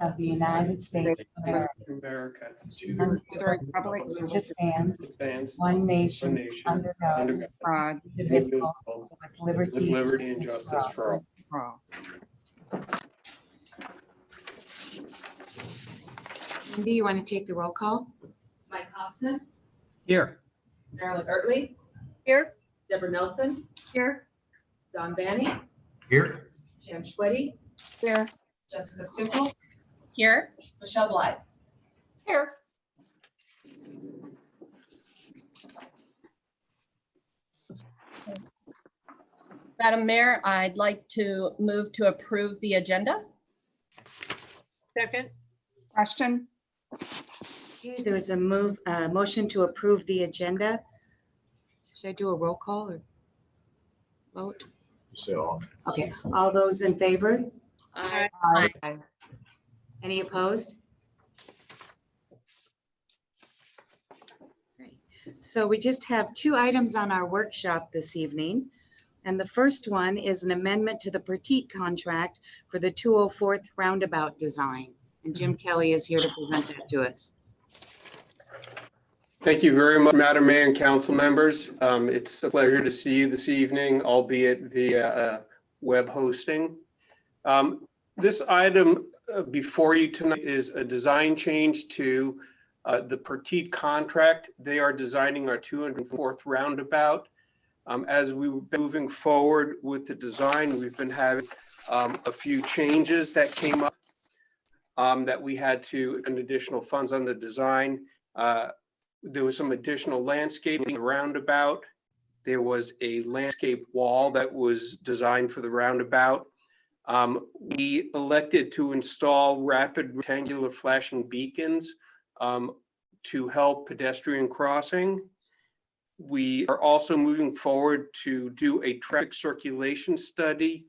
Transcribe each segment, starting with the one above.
of the United States of America, America, and to the republic for which it stands, stands one one nation, nation, under God, under God, indivisible, indivisible, with with liberty liberty and justice for all. all. Wendy, you want to take the roll call? Mike Hobson, Here. Marilyn Ertley, Here. Deborah Nelson, Here. Don Banny, Here. Jan Schweddy, Here. Jessica Stickles, Here. Michelle Blythe. Here. Madam Mayor, I'd like to move to approve the agenda. Second. Question? Okay, there was a motion to approve the agenda. Should I do a roll call or vote? So. Okay, all those in favor? Aye. Any opposed? Great. So we just have two items on our workshop this evening. And the first one is an amendment to the Petite contract for the 204th roundabout design. And Jim Kelly is here to present that to us. Thank you very much, Madam Mayor and council members. It's a pleasure to see you this evening, albeit via web hosting. This item before you tonight is a design change to the Petite contract. They are designing our 204th roundabout. As we've been moving forward with the design, we've been having a few changes that came up that we had to spend additional funds on the design. There was some additional landscaping roundabout. There was a landscape wall that was designed for the roundabout. We elected to install rapid rectangular flashing beacons to help pedestrian crossing. We are also moving forward to do a traffic circulation study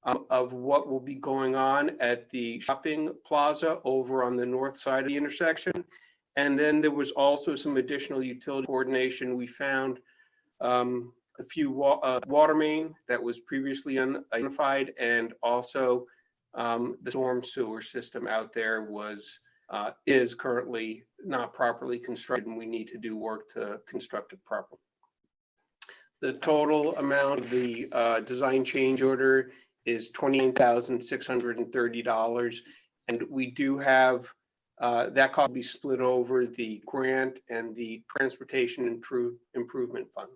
of what will be going on at the shopping plaza over on the north side of the intersection. And then there was also some additional utility coordination. We found a few water main that was previously unidentified, and also the storm sewer system out there is currently not properly constructed, and we need to do work to construct it properly. The total amount of the design change order is $29,630, and we do have that cost will be split over the grant and the transportation improvement fund.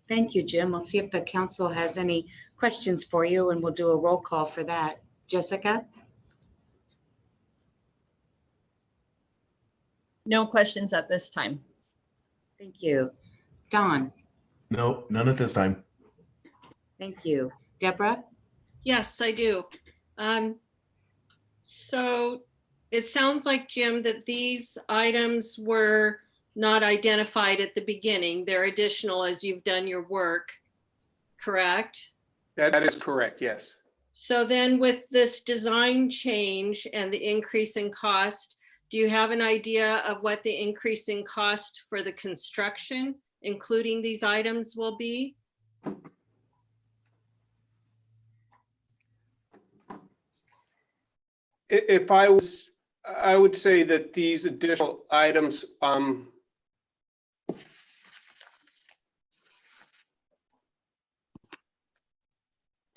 Thank you, Jim. We'll see if the council has any questions for you, and we'll do a roll call for that. Jessica? No questions at this time. Thank you. Dawn? No, none at this time. Thank you. Deborah? Yes, I do. So it sounds like, Jim, that these items were not identified at the beginning. They're additional as you've done your work, correct? That is correct, yes. So then with this design change and the increase in cost, do you have an idea of what the increase in cost for the construction, including these items, will be? If I would say that these additional items,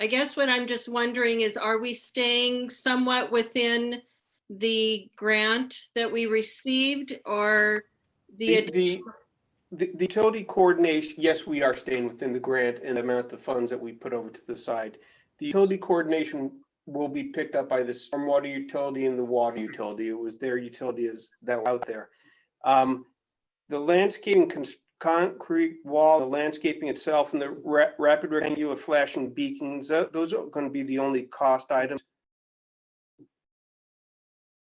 I guess what I'm just wondering is, are we staying somewhat within the grant that we received, or the utility coordination, yes, we are staying within the grant and the amount of funds that we put over to the side. The utility coordination will be picked up by the stormwater utility and the water utility. It was their utilities that were out there. The landscaping, concrete wall, the landscaping itself, and the rapid rectangular flashing beacons, those are going to be the only cost items.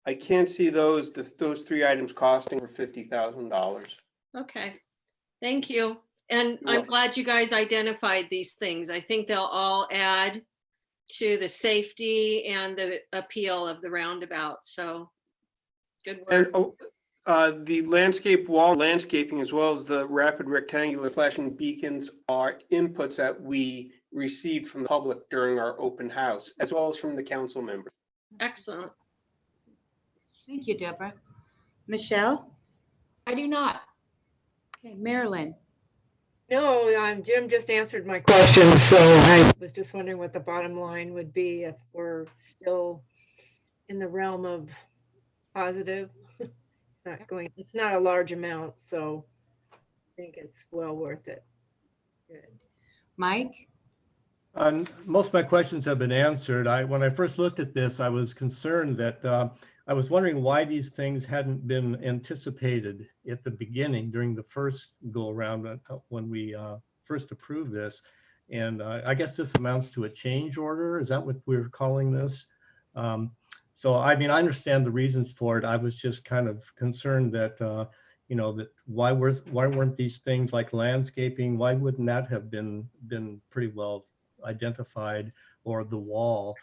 I can't see those three items costing over $50,000. Okay, thank you. And You're I'm welcome. glad you guys identified these things. I think they'll all add to the safety and the appeal of the roundabout. So good work. And The landscape wall landscaping, as well as the rapid rectangular flashing beacons, are inputs that we received from the public during our open house, as well as from the council members. Excellent. Thank you, Deborah. Michelle? I do not. Okay, Marilyn? No, Jim just answered my question, so I was just wondering what the bottom line would be if we're still in the realm of positive. It's not a large amount, so I think it's well worth it. Good. Mike? Most of my questions have been answered. When I first looked at this, I was concerned that I was wondering why these things hadn't been anticipated at the beginning during the first go around when we first approved this. And I guess this amounts to a change order. Is that what we're calling this? So, I mean, I understand the reasons for it. I was just kind of concerned that, you know, that why weren't these things like landscaping? Why wouldn't that have been pretty well identified, or the wall,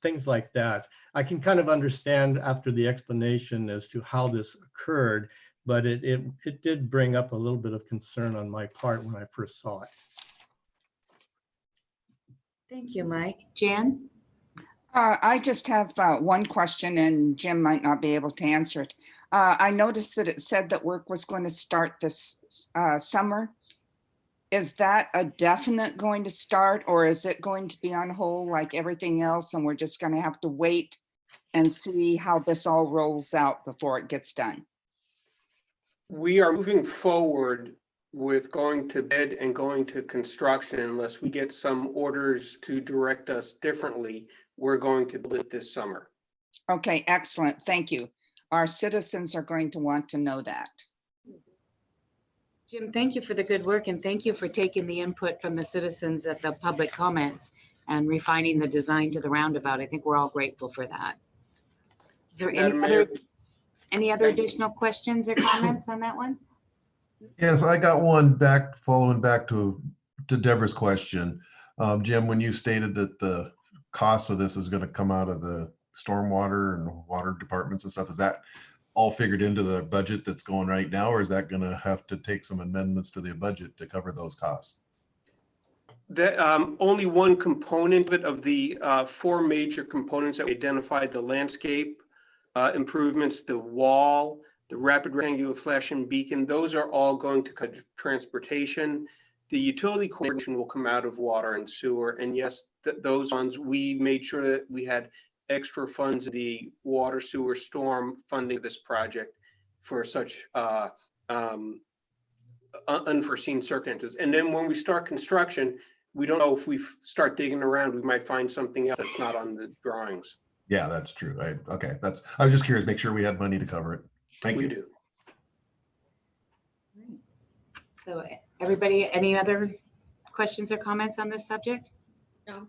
things like that. I can kind of understand after the explanation as to how this occurred, but it did bring up a little bit of concern on my part when I first saw it. Thank you, Mike. Jan? I just have one question, and Jim might not be able to answer it. I noticed that it said that work was going to start this summer. Is that a definite going to start, or is it going to be on hold like everything else, and we're just going to have to wait and see how this all rolls out before it gets done? We are moving forward with going to bid and going to construction unless we get some orders to direct us differently. We're going to build it this summer. Okay, excellent. Thank you. Our citizens are going to want to know that. Jim, thank you for the good work, and thank you for taking the input from the citizens at the public comments and refining the design to the roundabout. I think we're all grateful for that. Is there any other additional questions or comments on that one? Yes, I got one following back to Deborah's question. Jim, when you stated that the cost of this is going to come out of the stormwater and water departments and stuff, is that all figured into the budget that's going right now, or is that going to have to take some amendments to the budget to cover those costs? That only one component of it, of the four major components that we identified: the landscape improvements, the wall, the rapid rectangular flashing beacon. Those are all going to cut transportation. The utility coordination will come out of water and sewer. And yes, those funds, we made sure that we had extra funds, the water, sewer, storm funding of this project for such unforeseen circumstances. And then when we start construction, we don't know if we start digging around, we might find something else that's not on the drawings. Yeah, that's true. Okay, I was just curious, make sure we had money to cover it. Thank you. We do. So everybody, any other questions or comments on this subject? No.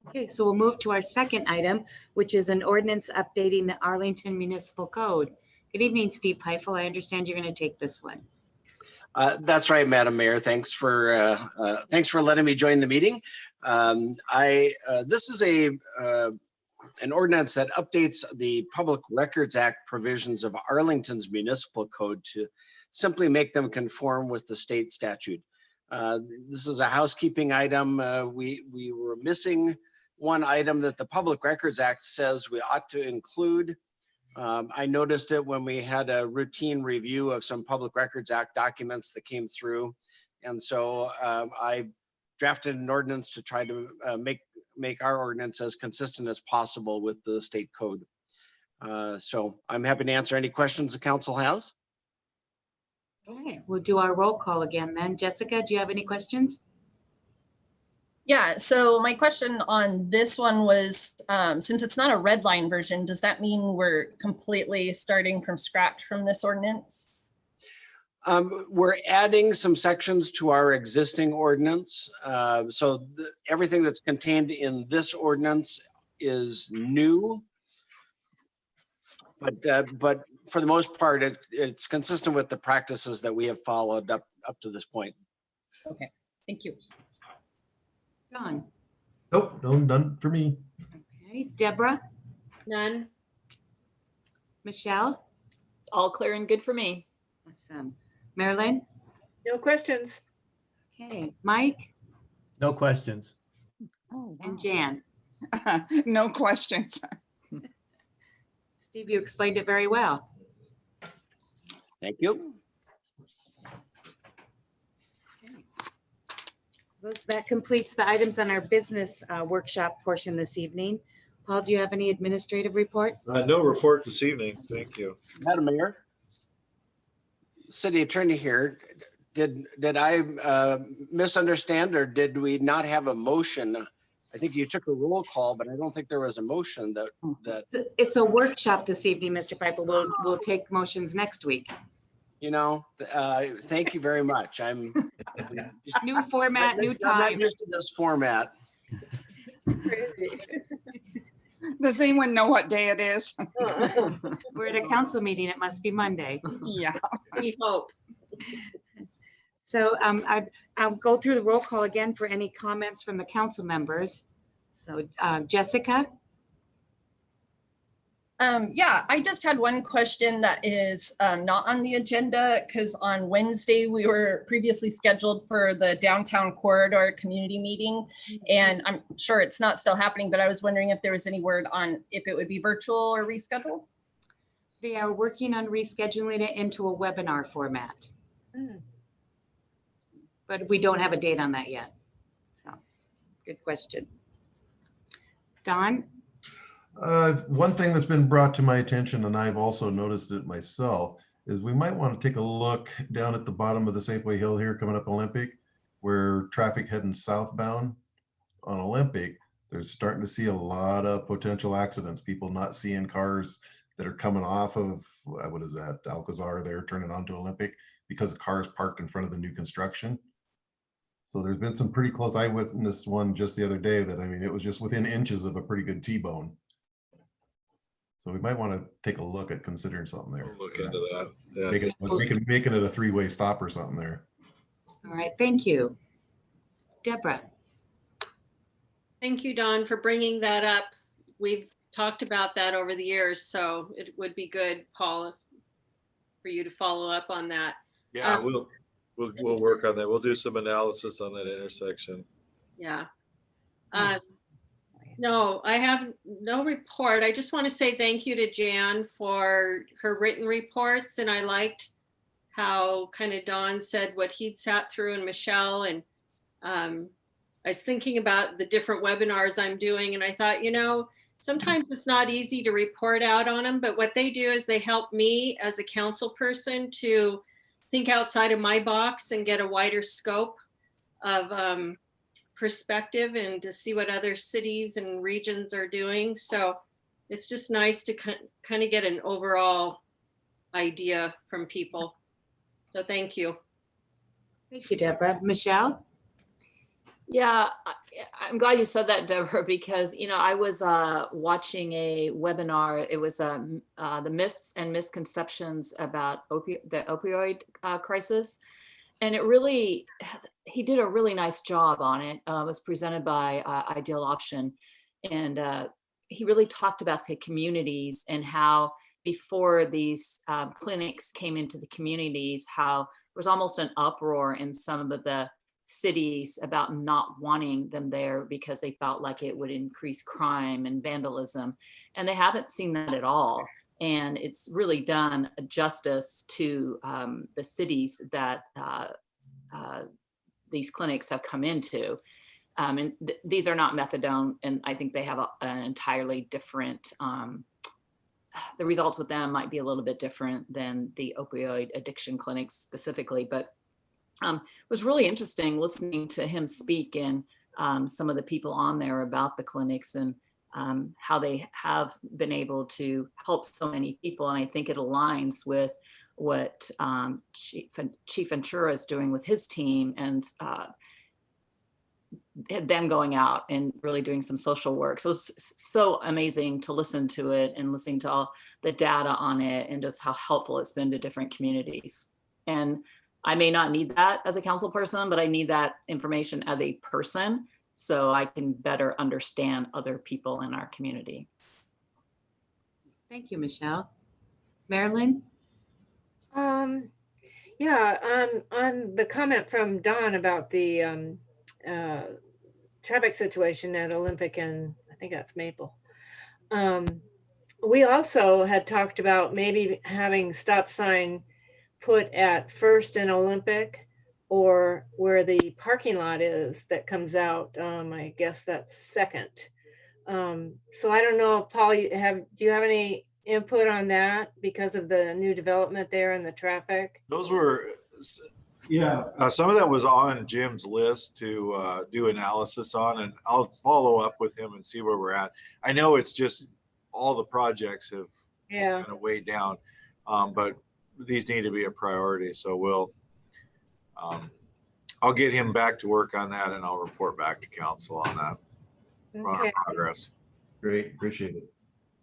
Okay, so we'll move to our second item, which is an ordinance updating the Arlington Municipal Code. Good evening, Steve Heifel. I understand you're going to take this one. That's right, Madam Mayor. Thanks for letting me join the meeting. This is an ordinance that updates the Public Records Act provisions of Arlington's Municipal Code to simply make them conform with the state statute. This is a housekeeping item. We were missing one item that the Public Records Act says we ought to include. I noticed it when we had a routine review of some Public Records Act documents that came through. And so I drafted an ordinance to try to make our ordinance as consistent as possible with the state code. So I'm happy to answer any questions the council has. Okay, we'll do our roll call again then. Jessica, do you have any questions? Yeah, so my question on this one was, since it's not a red line version, does that mean we're completely starting from scratch from this ordinance? We're adding some sections to our existing ordinance. So everything that's contained in this ordinance is new. But for the most part, it's consistent with the practices that we have followed up to this point. Okay, thank you. John? Nope, no, none for me. Okay, Deborah? None. Michelle? all clear and good for me. Awesome. Marilyn? No questions. Okay, Mike No questions. Oh, and Jan. wow. No questions. Steve, you explained it very well. Thank you. That completes the items on our business workshop portion this evening. Paul, do you have any administrative report? No report this evening. Thank you. Madam Mayor, City Attorney here. Did I misunderstand, or did we not have a motion? I think you took a roll call, but I don't think there was a motion that It's a workshop this evening, Mr. Piper. We'll take motions next week. Thank you very much. I'm New format, new I'm time. not used to this format. Does anyone know what day it is? We're at a council meeting. It must be Monday. Yeah. We hope. So I'll go through the roll call again for any comments from the council members. So Jessica? Yeah, I just had one question that is not on the agenda because on Wednesday we were previously scheduled for the downtown corridor community meeting, and I'm sure it's not still happening, but I was wondering if there was any word on if it would be virtual or rescheduled. They are working on rescheduling it into a webinar format. But we don't have a date on that yet. So, good question. Don? One thing that's been brought to my attention, and I've also noticed it myself, is we might want to take a look down at the bottom of the Safeway Hill here coming up Olympic, where traffic heading southbound on Olympic, there's starting to see a lot of potential accidents, people not seeing cars that are coming off of, what is that, Alcazar there, turning onto Olympic, because the cars parked in front of the new construction. So there's been some pretty close, I witnessed one just the other day that, I mean, it was just within inches of a pretty good T-bone. So we might want to take a look at considering something there. We'll look into that. Yeah. Making it a three-way stop or something there. All right, thank you. Deborah? Thank you, Don, for bringing that up. We've talked about that over the years, so it would be good, Paul, for you to follow up on that. Yeah, we'll work on that. We'll do some analysis on that intersection. Yeah. No, I have no report. I just want to say thank you to Jan for her written reports. And I liked how kind of Don said what he'd sat through, and Michelle. And I was thinking about the different webinars I'm doing. And I thought, sometimes it's not easy to report out on them, but what they do is they help me as a council person to think outside of my box and get a wider scope of perspective and to see what other cities and regions are doing. So it's just nice to kind of get an overall idea from people. So thank you. Thank you, Deborah. Michelle? Yeah, I'm glad you said that, Deborah, because, I was watching a webinar. It was the myths and misconceptions about the opioid crisis. And he did a really nice job on it. It was presented by Ideal Option. And he really talked about the communities and how before these clinics came into the communities, how there was almost an uproar in some of the cities about not wanting them there because they felt like it would increase crime and vandalism. And they haven't seen that at all. And it's really done justice to the cities that these clinics have come into. And these are not methadone, and I think they have an entirely different, the results with them might be a little bit different than the opioid addiction clinics specifically, but it was really interesting listening to him speak and some of the people on there about the clinics and how they have been able to help so many people. And I think it aligns with what Chief Ventura is doing with his team, and them going out and really doing some social work. So it's so amazing to listen to it and listening to all the data on it and just how helpful it's been to different communities. And I may not need that as a council person, but I need that information as a person so I can better understand other people in our community. Thank you, Michelle. Marilyn? Yeah, on the comment from Don about the traffic situation at Olympic and I think that's Maple. We also had talked about maybe having stop sign put at First and Olympic or where the parking lot is that comes out. I guess that's Second. So I don't know if Paul, do you have any input on that because of the new development there and the traffic? Those were, yeah, some of that was on Jim's list to do analysis on, and I'll follow up with him and see where we're at. I know it's just all the projects have kind of weighed down, but these need to be a priority. So we'll, I'll get him back to work on that and I'll report back to council on that. Okay. Progress. Great, appreciate it.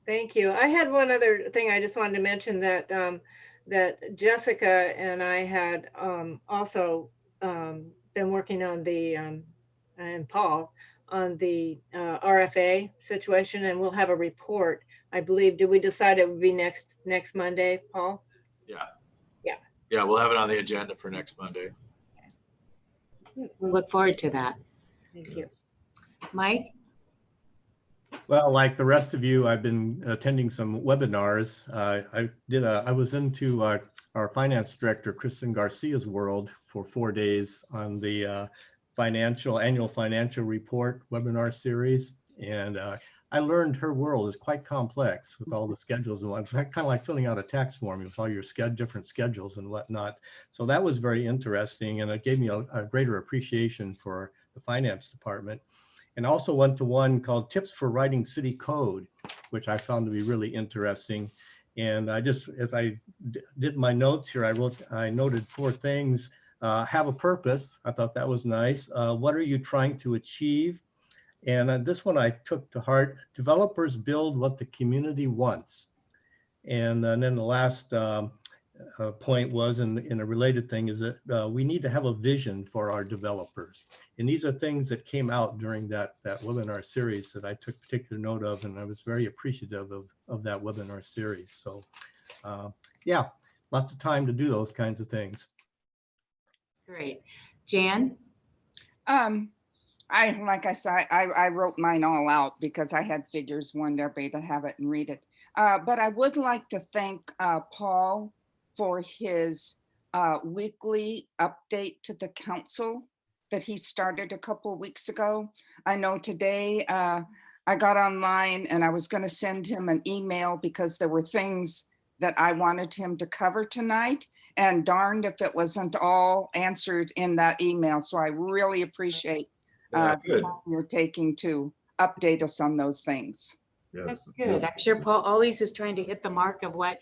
Thank you. I had one other thing I just wanted to mention that that Jessica and I had also been working on the and Paul on the RFA situation, and we'll have a report. I believe. Did we decide it would be next Monday, Paul? Yeah, we'll have it on the agenda for next Monday. We look forward to that. Thank you. Mike? Well, like the rest of you, I've been attending some webinars. I was into our finance director, Kristen Garcia's world for 4 days on the annual financial report webinar series. And I learned her world is quite complex with all the schedules and whatnot. Kind of like filling out a tax form with all your different schedules and whatnot. So that was very interesting. And it gave me a greater appreciation for the finance department. And also went to one called Tips for Writing City Code, which I found to be really interesting. And as I did my notes here, I noted 4 things. Have a purpose. I thought that was nice. What are you trying to achieve? And this one I took to heart. Developers build what the community wants. And then the last point was, in a related thing, is that we need to have a vision for our developers. And these are things that came out during that webinar series that I took particular note of, and I was very appreciative of that webinar series. So yeah, lots of time to do those kinds of things. Great. Jan? Like I said, I wrote mine all out because I had figures, wanted everybody to have it and read it. But I would like to thank Paul for his weekly update to the council that he started a couple of weeks ago. I know today I got online and I was going to send him an email because there were things that I wanted him to cover tonight, and darned if it wasn't all answered in that email. So I really appreciate the time you're taking to update us on those things. Yes. That's good. I'm sure Paul always is trying to hit the mark of what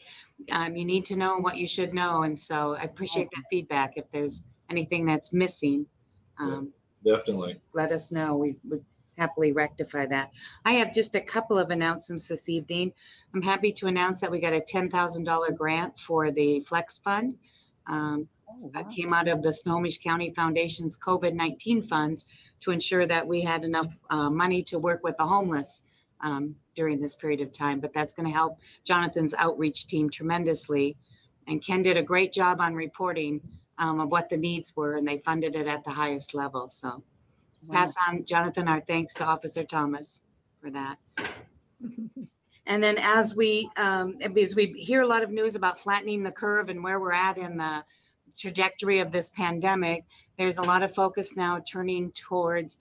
you need to know and what you should know. And so I appreciate that feedback. If there's anything that's missing, Definitely. let us know. We would happily rectify that. I have just a couple of announcements this evening. I'm happy to announce that we got a $10,000 grant for the Flex Fund. That came out of the Snohomish County Foundation's COVID-19 funds to ensure that we had enough money to work with the homeless during this period of time. But that's going to help Jonathan's outreach team tremendously. And Ken did a great job on reporting of what the needs were, and they funded it at the highest level. So pass on, Jonathan, our thanks to Officer Thomas for that. And then as we hear a lot of news about flattening the curve and where we're at in the trajectory of this pandemic, there's a lot of focus now turning towards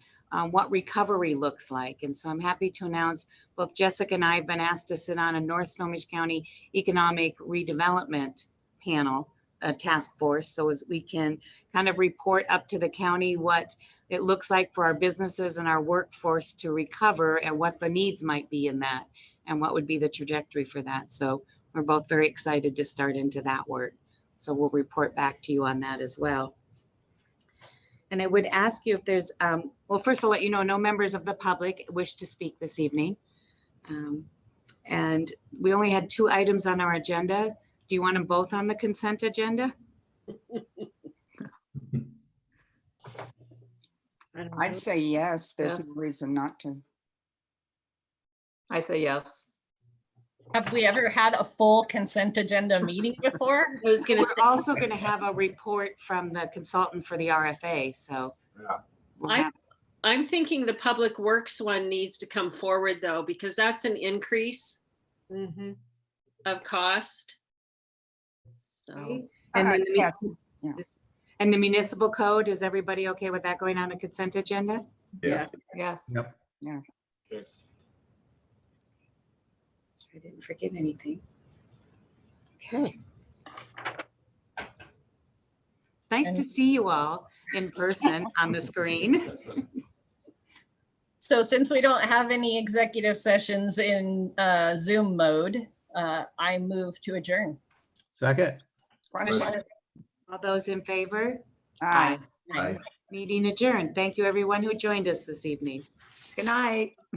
what recovery looks like. And so I'm happy to announce both Jessica and I have been asked to sit on a North Snohomish County Economic Redevelopment panel, a task force, so as we can kind of report up to the county what it looks like for our businesses and our workforce to recover and what the needs might be in that and what would be the trajectory for that. So we're both very excited to start into that work. So we'll report back to you on that as well. And I would ask you if there's, well, first I'll let you know, no members of the public wish to speak this evening. And we only had 2 items on our agenda. Do you want them both on the consent agenda? I'd say yes. There's Yes. no reason not to. I say yes. Have we ever had a full consent agenda meeting before? I was gonna We're say, also going to have a report from the consultant for the RFA, so. Yeah. we'll I- have- I'm thinking the Public Works one needs to come forward though, because that's an increase Mhm. of cost. So, And then the Yes. and the municipal code, is everybody okay with that going on a consent agenda? yeah. Yes. Yep. I didn't forget anything. Okay. It's nice to see you all in person on the screen. So since we don't have any executive sessions in Zoom mode, I move to adjourn. Second. Question? All those in favor? Aye. Aye. Meeting adjourned. Thank you, everyone who joined us this evening. Good night.